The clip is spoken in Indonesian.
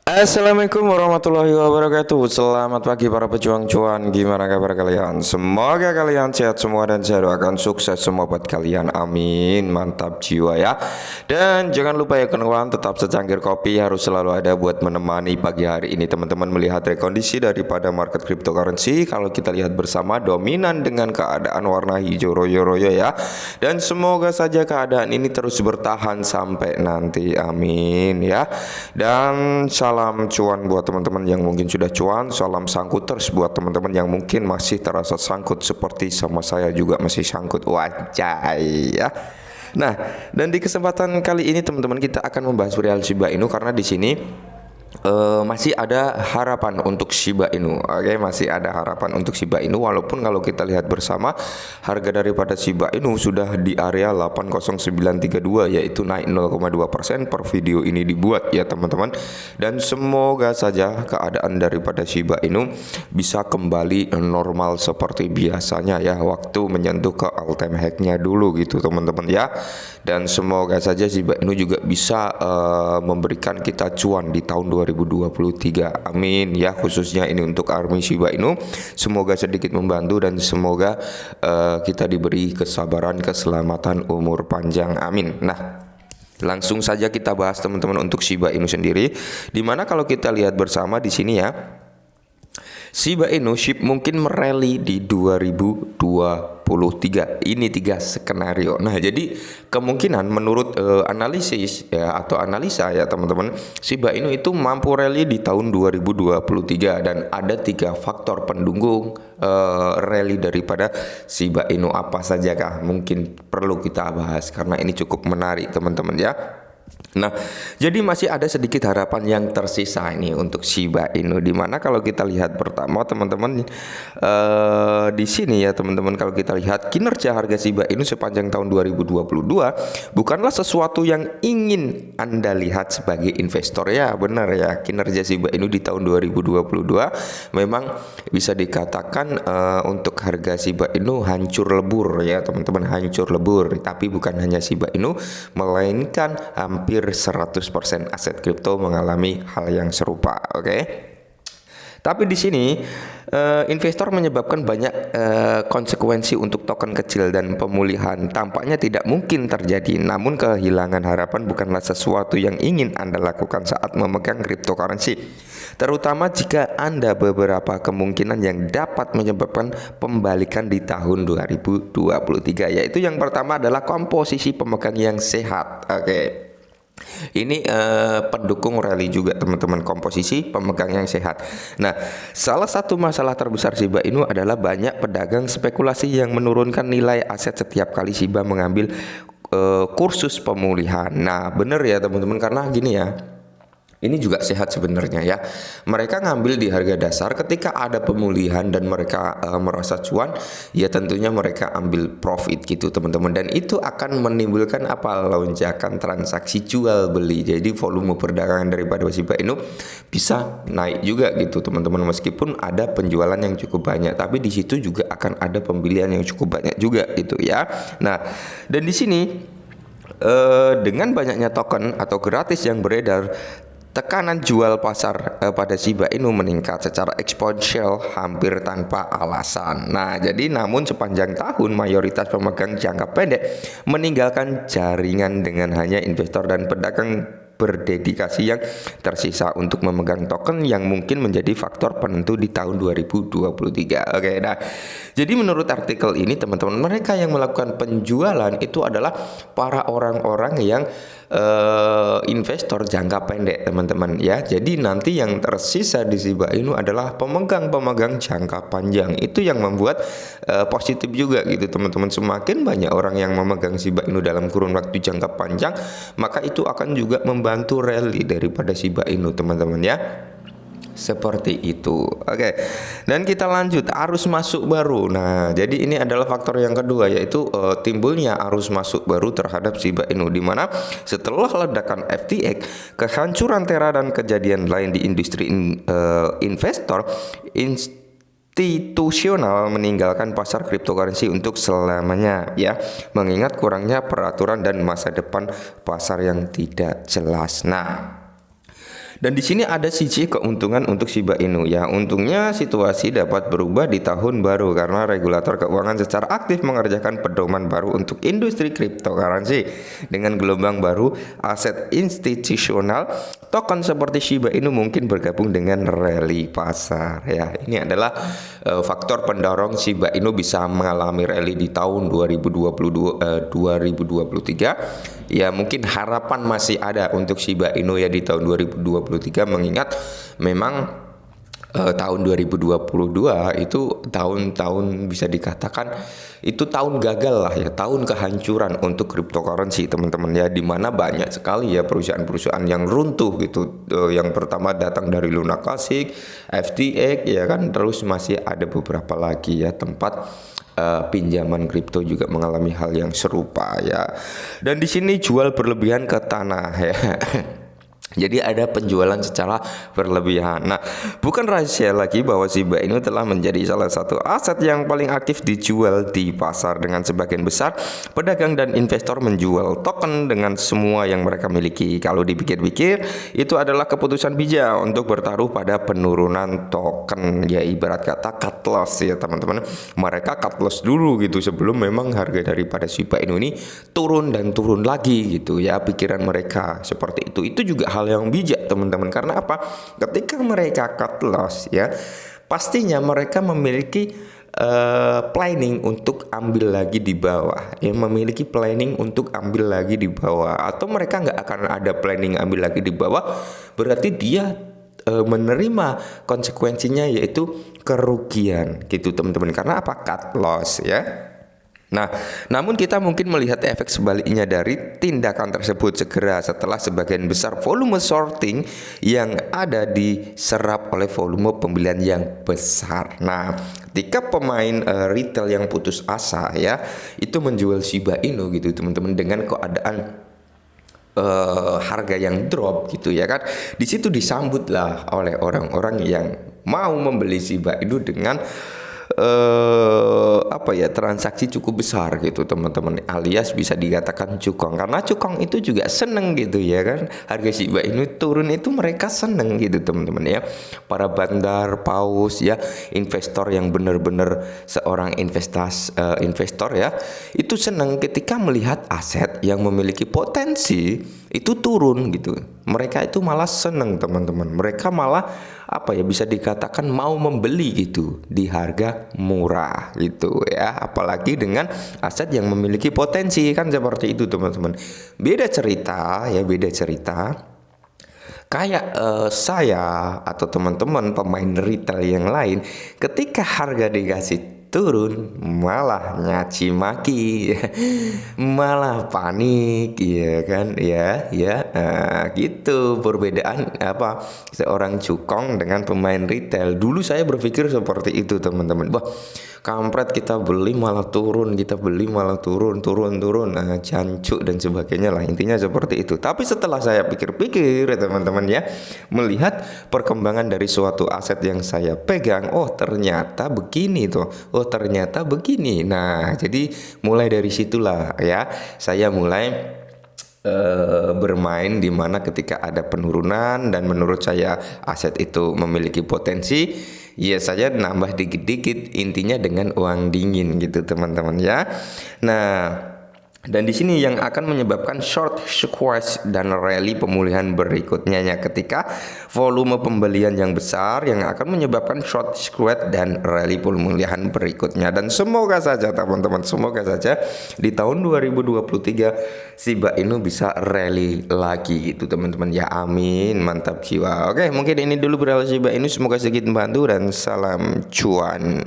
Assalamualaikum warahmatullahi wabarakatuh. Selamat pagi para pejuang cuan. Gimana kabar kalian? Semoga kalian sehat semua dan saya doakan sukses semua buat kalian. Amin. Mantap jiwa ya. Dan jangan lupa ya kawan, tetap secangkir kopi harus selalu ada buat menemani pagi hari ini teman-teman melihat rekondisi daripada market cryptocurrency. Kalau kita lihat bersama dominan dengan keadaan warna hijau royo-royo ya. Dan semoga saja keadaan ini terus bertahan sampai nanti. Amin ya. Dan salam cuan buat teman-teman yang mungkin sudah cuan, salam sangkuters buat teman-teman yang mungkin masih terasa sangkut seperti sama saya juga masih sangkut wajay ya. Nah, dan di kesempatan kali ini teman-teman kita akan membahas perihal Shiba Inu karena di sini masih ada harapan untuk Shiba Inu. Oke, masih ada harapan untuk Shiba Inu walaupun kalau kita lihat bersama harga daripada Shiba Inu sudah di area 80932 yaitu naik 0,2% per video ini dibuat ya teman-teman. Dan semoga saja keadaan daripada Shiba Inu bisa kembali normal seperti biasanya ya waktu menyentuh ke all time high-nya dulu gitu teman-teman ya. Dan semoga saja Shiba Inu juga bisa memberikan kita cuan di tahun 2023. Amin ya, khususnya ini untuk army Shiba Inu. Semoga sedikit membantu dan semoga kita diberi kesabaran, keselamatan, umur panjang. Amin. Nah, langsung saja kita bahas teman-teman untuk Shiba Inu sendiri. Dimana kalau kita lihat bersama di sini ya, Shiba Inu mungkin merally di 2023. Ini 3 skenario. Nah, jadi kemungkinan menurut analisis ya atau analisa ya teman-teman, Shiba Inu itu mampu rally di tahun 2023 dan ada 3 faktor pendukung rally daripada Shiba Inu. Apa sajakah? Mungkin perlu kita bahas karena ini cukup menarik teman-teman ya. Nah, jadi masih ada sedikit harapan yang tersisa ini untuk Shiba Inu. Dimana kalau kita lihat pertama teman-teman di sini ya teman-teman, kalau kita lihat kinerja harga Shiba Inu sepanjang tahun 2022 bukanlah sesuatu yang ingin Anda lihat sebagai investor ya. Benar ya, kinerja Shiba Inu di tahun 2022 memang bisa dikatakan untuk harga Shiba Inu hancur lebur ya teman-teman, hancur lebur. Tapi bukan hanya Shiba Inu, melainkan hampir 100% aset kripto mengalami hal yang serupa. Oke. Tapi di sini investor menyebabkan banyak konsekuensi untuk token kecil dan pemulihan tampaknya tidak mungkin terjadi. Namun kehilangan harapan bukanlah sesuatu yang ingin Anda lakukan saat memegang cryptocurrency. Terutama jika Anda beberapa kemungkinan yang dapat menyebabkan pembalikan di tahun 2023, yaitu yang pertama adalah komposisi pemegang yang sehat. Oke. Ini pendukung rally juga teman-teman, komposisi pemegang yang sehat. Nah, salah satu masalah terbesar Shiba Inu adalah banyak pedagang spekulasi yang menurunkan nilai aset setiap kali Shiba mengambil kursus pemulihan. Nah, bener ya teman-teman, karena gini ya, ini juga sehat sebenarnya ya. Mereka ngambil di harga dasar, ketika ada pemulihan dan mereka merasa cuan, ya tentunya mereka ambil profit gitu teman-teman. Dan itu akan menimbulkan apa? Lonjakan transaksi jual beli. Jadi volume perdagangan daripada Shiba Inu bisa naik juga gitu teman-teman. Meskipun ada penjualan yang cukup banyak, tapi di situ juga akan ada pembelian yang cukup banyak juga gitu ya. Nah, dan di sini dengan banyaknya token atau gratis yang beredar, tekanan jual pasar pada Shiba Inu meningkat secara eksponensial hampir tanpa alasan. Nah, jadi namun sepanjang tahun mayoritas pemegang jangka pendek meninggalkan jaringan dengan hanya investor dan pedagang berdedikasi yang tersisa untuk memegang token yang mungkin menjadi faktor penentu di tahun 2023. Oke, nah, jadi menurut artikel ini teman-teman, mereka yang melakukan penjualan itu adalah para orang-orang yang investor jangka pendek teman-teman ya. Jadi nanti yang tersisa di Shiba Inu adalah pemegang-pemegang jangka panjang. Itu yang membuat positif juga gitu teman-teman. Semakin banyak orang yang memegang Shiba Inu dalam kurun waktu jangka panjang, maka itu akan juga membantu rally daripada Shiba Inu teman-teman ya. Seperti itu. Oke. Dan kita lanjut, arus masuk baru. Nah, jadi ini adalah faktor yang kedua, yaitu timbulnya arus masuk baru terhadap Shiba Inu, di mana setelah ledakan FTX, kehancuran Terra dan kejadian lain di industri investor institusional meninggalkan pasar cryptocurrency untuk selamanya ya, mengingat kurangnya peraturan dan masa depan pasar yang tidak jelas. Nah, Dan di sini ada sisi keuntungan untuk Shiba Inu ya. Untungnya situasi dapat berubah di tahun baru karena regulator keuangan secara aktif mengerjakan pedoman baru untuk industri cryptocurrency. Dengan gelombang baru aset institusional, token seperti Shiba Inu mungkin bergabung dengan rally pasar ya. Ini adalah faktor pendorong Shiba Inu bisa mengalami rally di tahun 2023. Ya mungkin harapan masih ada untuk Shiba Inu ya di tahun 2023, mengingat memang tahun 2022 itu tahun-tahun bisa dikatakan itu tahun gagal lah ya, tahun kehancuran untuk cryptocurrency teman-teman ya, dimana banyak sekali ya perusahaan-perusahaan yang runtuh gitu. Yang pertama datang dari Luna Classic, FTX ya kan, terus masih ada beberapa lagi ya tempat pinjaman kripto juga mengalami hal yang serupa ya. Dan di sini jual berlebihan ke tanah ya. Jadi ada penjualan secara berlebihan. Nah, bukan rahasia lagi bahwa Shiba Inu telah menjadi salah satu aset yang paling aktif dijual di pasar. Dengan sebagian besar pedagang dan investor menjual token dengan semua yang mereka miliki. Kalau dipikir-pikir, itu adalah keputusan bijak untuk bertaruh pada penurunan token. Ya ibarat kata cut loss ya teman-teman. Mereka cut loss dulu gitu sebelum memang harga daripada Shiba Inu ini turun dan turun lagi gitu ya. Pikiran mereka seperti itu. Itu juga hal yang bijak teman-teman, karena apa? Ketika mereka cut loss ya, pastinya mereka memiliki planning untuk ambil lagi di bawah ya, memiliki planning untuk ambil lagi di bawah. Atau mereka nggak akan ada planning ambil lagi di bawah, berarti dia menerima konsekuensinya yaitu kerugian gitu teman-teman. Karena apa? Cut loss ya. Nah, namun kita mungkin melihat efek sebaliknya dari tindakan tersebut segera setelah sebagian besar volume shorting yang ada diserap oleh volume pembelian yang besar. Nah, ketika pemain retail yang putus asa ya, itu menjual Shiba Inu gitu teman-teman dengan keadaan harga yang drop gitu ya kan, di situ disambutlah oleh orang-orang yang mau membeli Shiba Inu dengan transaksi cukup besar gitu teman-teman, alias bisa dikatakan cukong, karena cukong itu juga seneng gitu ya kan, harga Shiba Inu turun itu mereka seneng gitu teman-teman ya. Para bandar, paus ya, investor yang benar-benar seorang investor ya, itu seneng ketika melihat aset yang memiliki potensi itu turun gitu. Mereka itu malah seneng teman-teman, mereka malah bisa dikatakan mau membeli gitu di harga murah gitu ya, apalagi dengan aset yang memiliki potensi kan, seperti itu teman-teman. Beda cerita kayak saya atau teman-teman pemain retail yang lain, ketika harga dikasih turun malah nyaci maki malah panik ya kan ya gitu. Perbedaan seorang cukong dengan pemain retail. Dulu saya berpikir seperti itu teman-teman, wah kampret, kita beli malah turun, kita beli malah turun, jancuk dan sebagainya lah, intinya seperti itu. Tapi setelah saya pikir-pikir ya teman-teman ya, melihat perkembangan dari suatu aset yang saya pegang, ternyata begini tuh, ternyata begini. Nah, jadi mulai dari situlah ya saya mulai bermain di mana ketika ada penurunan dan menurut saya aset itu memiliki potensi, ya saya nambah dikit-dikit, intinya dengan uang dingin gitu teman-teman ya. Nah, dan di sini yang akan menyebabkan short squeeze dan rally pemulihan berikutnya ya, ketika volume pembelian yang besar yang akan menyebabkan short squeeze dan rally pemulihan berikutnya. Dan semoga saja teman-teman, semoga saja di tahun 2023 Shiba Inu bisa rally lagi gitu teman-teman ya, amin, mantap jiwa. Oke, mungkin ini dulu berawal Shiba Inu, semoga sedikit membantu dan salam cuan.